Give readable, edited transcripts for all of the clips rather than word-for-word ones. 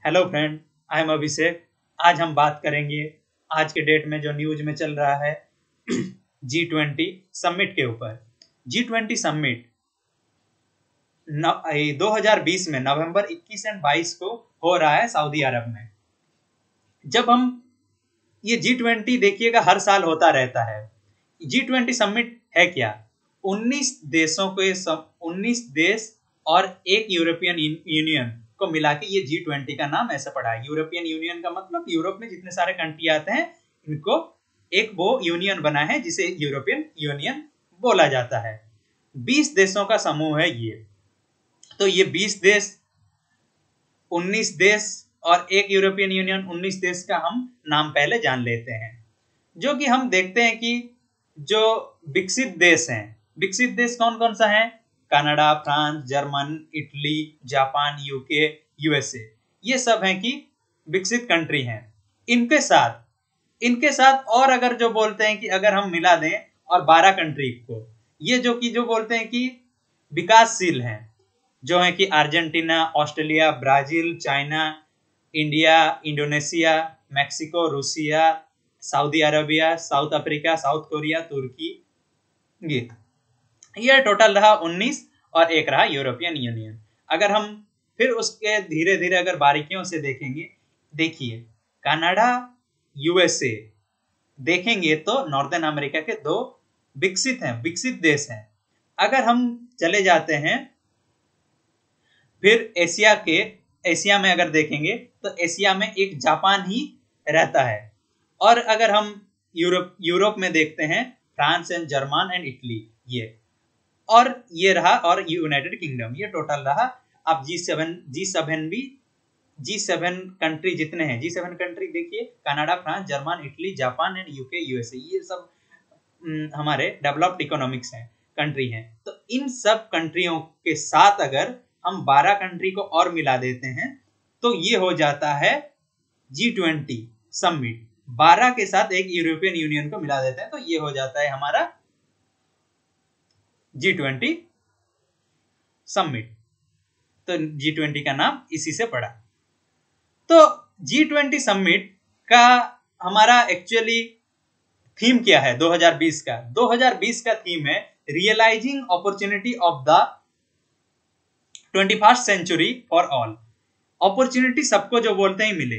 Hello friend, I am अभिषेक। आज हम बात करेंगे आज के डेट में जो न्यूज में चल रहा है G20 समिट के ऊपर। G20 समिट 2020 में नवंबर 21 और 22 को हो रहा है सऊदी अरब में। जब हम ये G20 देखिएगा हर साल होता रहता है। G20 समिट है क्या? 19 देशों के 19 देश और एक यूरोपियन यूनियन को मिला के ये G20 का नाम ऐसे पड़ा है। यूरोपियन यूनियन का मतलब यूरोप में जितने सारे कंट्री आते हैं इनको एक वो यूनियन बना है जिसे यूरोपियन यूनियन बोला जाता है। 20 देशों का समूह है ये। तो ये 20 देश, 19 देश और एक यूरोपियन यूनियन, 19 देश का हम नाम पहले जान लेते हैं। जो कि हम देखते हैं कि जो विकसित देश हैं, विकसित देश कौन कौन सा है? Canada, France, German, Italy, Japan, UK, USA, ये सब हैं कि विकसित कंट्री हैं। इनके साथ और अगर जो बोलते हैं कि अगर हम मिला दें और 12 कंट्री को, ये जो बोलते हैं कि विकासशील हैं, जो है कि Argentina, Australia, Brazil, China, India, Indonesia, Mexico, Russia, Saudi Arabia, South Africa, South Korea, Turkey, ये टोटल रहा 19 और एक रहा यूरोपियन यूनियन। अगर हम फिर उसके धीरे धीरे अगर बारीकियों से देखेंगे, देखिए कनाडा, यूएसए देखेंगे तो नॉर्दर्न अमेरिका के दो विकसित देश हैं। अगर हम चले जाते हैं फिर एशिया में अगर देखेंगे तो एशिया में एक जापान ही रहता है। और अगर हम यूरोप में देखते हैं France and German and Italy, ये रहा, और यूनाइटेड किंगडम, ये टोटल रहा। अब G7 कंट्री जितने हैं, G7 कंट्री देखिए Canada, France, German, Italy, Japan and UK, USA, ये सब हमारे डेवलप्ड इकोनॉमिक्स हैं, कंट्री हैं। तो इन सब कंट्रियों के साथ अगर हम 12 कंट्री को और मिला देते हैं तो ये हो जाता है G20 समिट। 12 के साथ एक यूरोपियन यूनियन को मिला देते हैं तो ये हो जाता है हमारा G20 समिट। तो G20 का नाम इसी से पड़ा। तो G20 समिट का हमारा एक्चुअली थीम क्या है 2020 का? 2020 का थीम है realising opportunity of the 21st century for all. Opportunity सबको जो बोलते हैं मिले,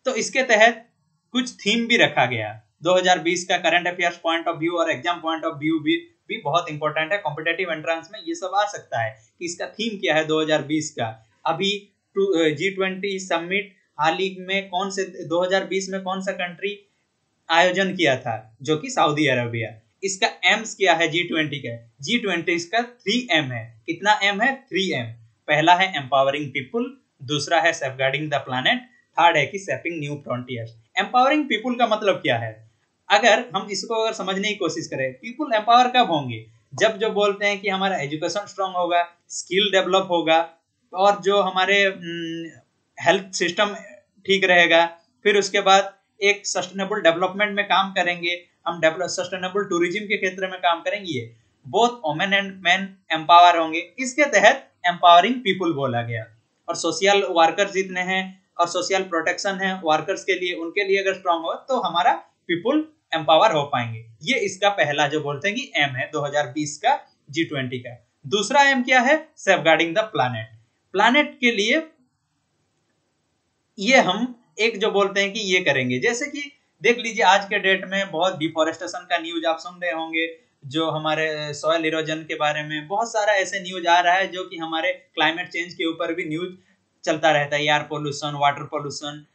तो इसके तहत कुछ थीम भी रखा गया। 2020 का current affairs point of view और एग्जाम पॉइंट ऑफ व्यू भी बहुत इंपॉर्टेंट है। कॉम्पिटेटिव एंट्रेंस में ये सब आ सकता है कि इसका थीम क्या है 2020 का। अभी G20 समिट हाल ही में 2020 में कौन सा कंट्री आयोजन किया था? जो कि सऊदी अरेबिया। इसका एम्स क्या है G20 का? G20 इसका 3M है। कितना M है? 3M। पहला है एम्पावरिंग पीपुल, दूसरा है सेफगार्डिंग द प्लैनेट, थर्ड है कि shaping new frontiers. Empowering people का मतलब क्या है? अगर हम इसको समझने की कोशिश करें, पीपुल एम्पावर कब होंगे? जब जो बोलते हैं कि हमारा एजुकेशन स्ट्रांग होगा, स्किल डेवलप होगा, और जो हमारे हेल्थ सिस्टम ठीक रहेगा। फिर उसके बाद एक सस्टेनेबल डेवलपमेंट में काम करेंगे, हम सस्टेनेबल टूरिज्म के क्षेत्र में काम करेंगे। Both women and main empower होंगे। इसके तहत एम्पावरिंग पीपुल बोला गया। और सोशल वर्कर्स जितने हैं और सोशल प्रोटेक्शन है वर्कर्स के लिए, उनके लिए अगर स्ट्रांग हो तो हमारा पीपुल एम्पावर हो पाएंगे। ये इसका पहला जो बोलते हैं कि एम है 2020 का G20 का। दूसरा एम क्या है? Safeguarding the planet. प्लैनेट के लिए ये हम एक जो बोलते हैं कि ये करेंगे, जैसे कि देख लीजिए आज के डेट में बहुत डिफोरेस्टेशन का न्यूज आप सुन रहे होंगे, जो हमारे सॉइल इरोजन के बारे में बहुत सारा ऐसे न्यूज आ रहा है, जो कि हमारे क्लाइमेट चेंज के ऊपर भी न्यूज चलता रहता है, एयर पोल्यूशन, वाटर पोल्यूशन,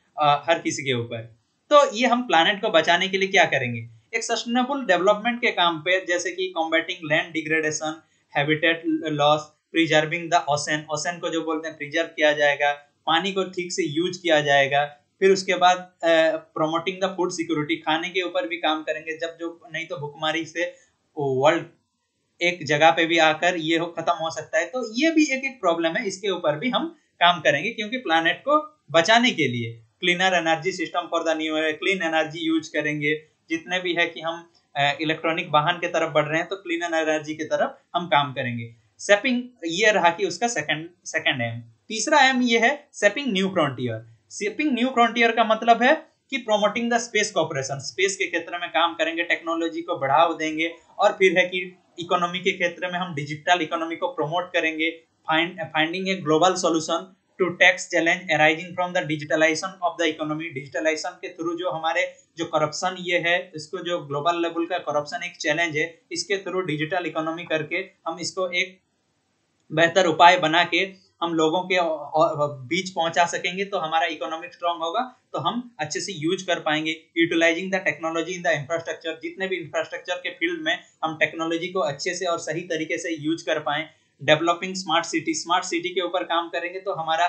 हर किसी के ऊपर। तो ये हम प्लैनेट को बचाने के लिए क्या करेंगे? एक सस्टेनेबल डेवलपमेंट के काम पे, जैसे कि combating land degradation, habitat loss, preserving the ocean को जो बोलते हैं प्रिजर्व किया जाएगा, पानी को ठीक से यूज किया जाएगा। फिर उसके बाद प्रोमोटिंग द फूड सिक्योरिटी, खाने के ऊपर भी काम करेंगे। जब जो नहीं तो भुखमरी से वर्ल्ड एक जगह पे भी आकर ये खत्म हो सकता है। तो ये भी एक प्रॉब्लम है, इसके ऊपर भी हम काम करेंगे, क्योंकि प्लैनेट को बचाने के लिए cleaner energy system for the new clean energy use करेंगे। जितने भी है कि हम इलेक्ट्रॉनिक वाहन के तरफ बढ़ रहे हैं तो क्लीन एनर्जी की तरफ हम काम करेंगे। सेपिंग ये रहा कि उसका सेकंड एम। तीसरा एम ये है सेपिंग new frontier. Shaping new frontier का मतलब है कि promoting the space corporation, space के क्षेत्र में काम करेंगे, टेक्नोलॉजी को बढ़ावा देंगे, और फिर है कि इकोनॉमी के क्षेत्र में हम डिजिटल इकोनॉमी को प्रमोट करेंगे, finding a global solution to tax challenge arising from the digitalisation of the economy. Digitalisation के थ्रू जो हमारे जो करप्शन ये है, इसको जो ग्लोबल लेवल का करप्शन एक चैलेंज है, इसके थ्रू डिजिटल इकोनॉमी करके हम इसको एक बेहतर उपाय बना के हम लोगों के बीच पहुंचा सकेंगे, तो हमारा इकोनॉमिक स्ट्रांग होगा, तो हम अच्छे से यूज कर पाएंगे। Utilising the technology in the infrastructure, जितने भी इंफ्रास्ट्रक्चर के फील्ड में हम टेक्नोलॉजी को अच्छे से और सही तरीके से यूज कर पाएं। Developing smart city, smart city के ऊपर काम करेंगे तो हमारा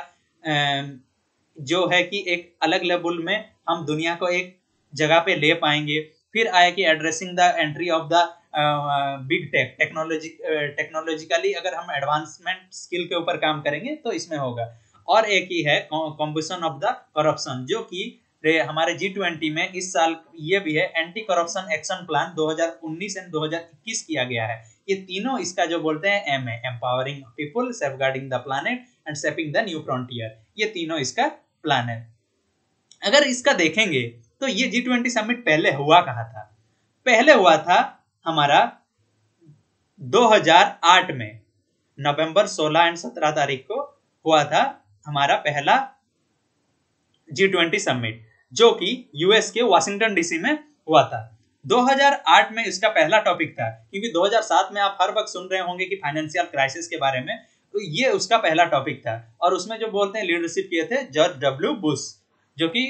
जो है कि एक अलग लेवल में हम दुनिया को एक जगह पे ले पाएंगे। फिर आया कि addressing the entry of the big tech, technologically अगर हम एडवांसमेंट स्किल के ऊपर काम करेंगे तो इसमें होगा। और एक ही है कॉम्बिशन ऑफ द करप्शन, जो कि हमारे G20 में इस साल ये भी है anti corruption action plan 2019 and 2021 किया गया है। ये तीनों इसका जो बोलते हैं एम है, empowering people, safeguarding the planet and shaping the new frontier, ये तीनों इसका प्लान है। अगर इसका देखेंगे तो ये G20 समिट पहले हुआ कहाँ था? पहले हुआ था हमारा 2008 में, नवंबर 16 एंड 17 तारीख को हुआ था हमारा पहला G20 समिट, जो कि यूएस के वाशिंगटन डीसी में हुआ था। 2008 में इसका पहला टॉपिक था, क्योंकि 2007 में आप हर वक्त सुन रहे होंगे कि फाइनेंशियल क्राइसिस के बारे में, तो ये उसका पहला टॉपिक था। और उसमें जो बोलते हैं लीडरशिप किए थे जॉर्ज डब्ल्यू बुश, जो कि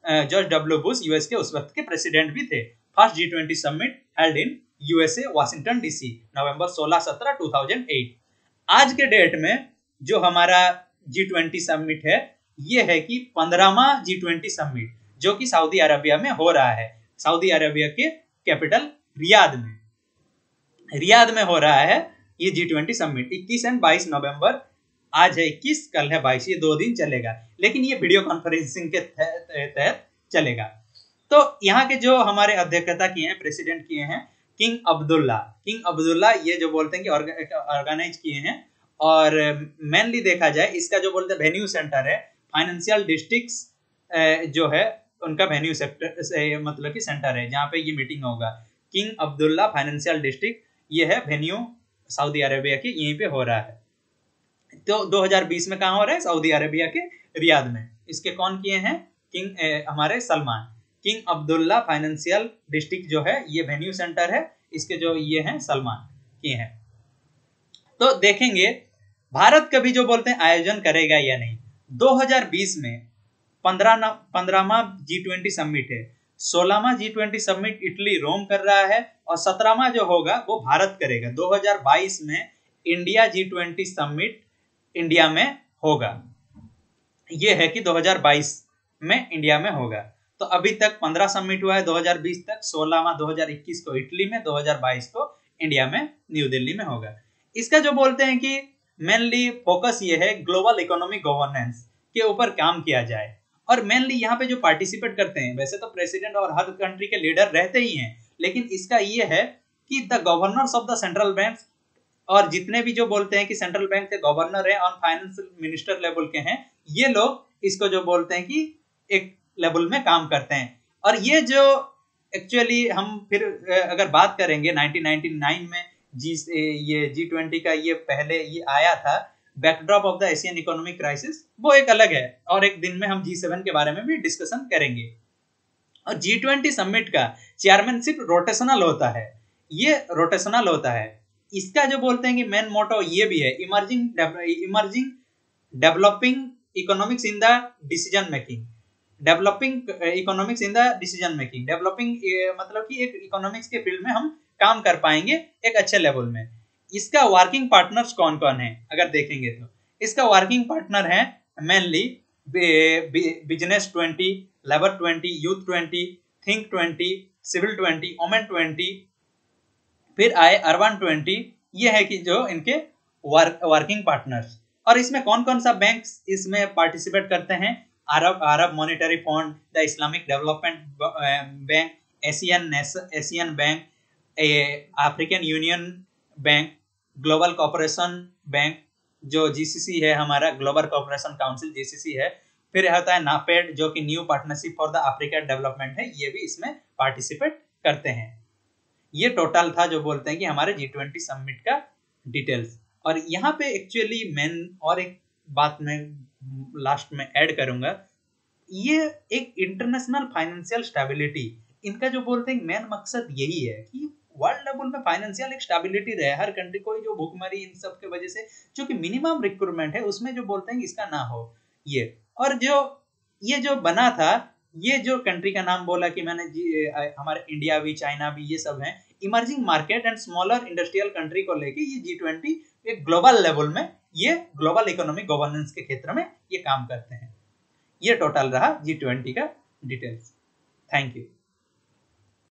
जॉर्ज डब्ल्यू बुश यूएस के उस वक्त के प्रेसिडेंट भी थे। First G20 summit held in USA Washington DC, November 16-17 2008। आज के डेट में जो हमारा G20 समिट है, ये है कि 15वां G20 समिट, जो कि सऊदी अरेबिया में हो रहा है। सऊदी अरेबिया के कैपिटल रियाद में हो रहा है ये G20 समिट। 21 एंड 22 नवंबर, आज है 21, कल है 22, ये 2 दिन चलेगा, लेकिन ये वीडियो कॉन्फ्रेंसिंग के तहत चलेगा। तो यहाँ के जो हमारे अध्यक्षता किए हैं, प्रेसिडेंट किए हैं किंग अब्दुल्ला, ये जो बोलते हैं कि ऑर्गेनाइज किए हैं। और मेनली देखा जाए इसका जो बोलते हैं वेन्यू सेंटर है, फाइनेंशियल डिस्ट्रिक्ट्स जो है उनका वेन्यू सेक्टर मतलब कि सेंटर है जहाँ पे ये मीटिंग होगा। किंग अब्दुल्ला फाइनेंशियल डिस्ट्रिक्ट, ये है वेन्यू सऊदी अरेबिया के, यहीं पे हो रहा है। तो 2020 में कहाँ हो रहा है? सऊदी अरेबिया के रियाद में। इसके कौन किए हैं? हमारे Salman. King Abdullah financial district जो है ये वेन्यू सेंटर है, इसके जो ये हैं सलमान किए हैं। तो देखेंगे भारत कभी जो बोलते हैं आयोजन करेगा या नहीं। 2020 में 15वां G20 समिट है, 16वां G20 समिट इटली रोम कर रहा है, और 17वां जो होगा वो भारत करेगा। 2022 में इंडिया G20 समिट इंडिया में होगा, ये है कि 2022 में इंडिया में होगा। तो अभी तक 15 समिट हुआ है 2020 तक, 16वां 2021 को इटली में, 2022 को इंडिया में न्यू दिल्ली में होगा। इसका जो बोलते हैं कि मेनली फोकस ये है ग्लोबल इकोनॉमिक गवर्नेंस के ऊपर काम किया जाए। और मेनली यहाँ पे जो पार्टिसिपेट करते हैं, वैसे तो प्रेसिडेंट और हर कंट्री के लीडर रहते ही हैं, लेकिन इसका ये है कि the governors of the central bank, और जितने भी जो बोलते हैं कि सेंट्रल बैंक के गवर्नर है और फाइनेंस मिनिस्टर लेवल के हैं, ये लोग इसको जो बोलते हैं कि एक लेवल में काम करते हैं। और ये जो एक्चुअली हम फिर अगर बात करेंगे 1999 में ये G20 का ये पहले ये आया था, backdrop of the Asian economic crisis, वो एक अलग है, और एक दिन में हम G7 के बारे में भी डिस्कशन करेंगे। और G20 समिट का चेयरमैनशिप रोटेशनल होता है, ये रोटेशनल होता है। इसका जो बोलते हैं कि मेन मोटो ये भी है, emerging developing economics in the decision making, developing economics in the decision making. Developing मतलब कि एक इकोनॉमिक्स के फील्ड में हम काम कर पाएंगे एक अच्छे लेवल में। इसका वर्किंग पार्टनर्स कौन कौन है अगर देखेंगे तो इसका वर्किंग पार्टनर है mainly business 20, labour 20, youth 20, think 20, civil 20, women 20, फिर आए अर्बन 20। ये है कि जो इनके वर्किंग पार्टनर्स। और इसमें कौन कौन सा बैंक इसमें पार्टिसिपेट करते हैं? Arab monetary fund, the Islamic development bank, Asian bank, African union bank, global corporation bank जो GCC है, हमारा ग्लोबल कॉर्पोरेशन काउंसिल GCC है, फिर होता है नापेड जो कि new partnership for the Africa development है, ये भी इसमें पार्टिसिपेट करते हैं। ये टोटल था जो बोलते हैं कि हमारे G20 समिट का डिटेल्स। और यहाँ पे एक्चुअली मेन और एक बात मैं लास्ट में ऐड करूंगा, ये एक इंटरनेशनल फाइनेंशियल स्टेबिलिटी, इनका जो बोलते हैं मेन मकसद यही है कि वर्ल्ड लेवल में फाइनेंशियल एक स्टेबिलिटी रहे, हर कंट्री को जो भूखमरी इन सब के वजह से जो कि मिनिमम रिक्वायरमेंट है उसमें जो बोलते हैं कि इसका ना हो ये। और जो ये जो बना था, ये जो कंट्री का नाम बोला कि मैंने हमारे इंडिया भी, चाइना भी, ये सब हैं emerging market and smaller industrial country को लेके ये G20 एक ग्लोबल लेवल में ये ग्लोबल इकोनॉमिक गवर्नेंस के क्षेत्र में ये काम करते हैं। ये टोटल रहा G20 का डिटेल्स। Thank you.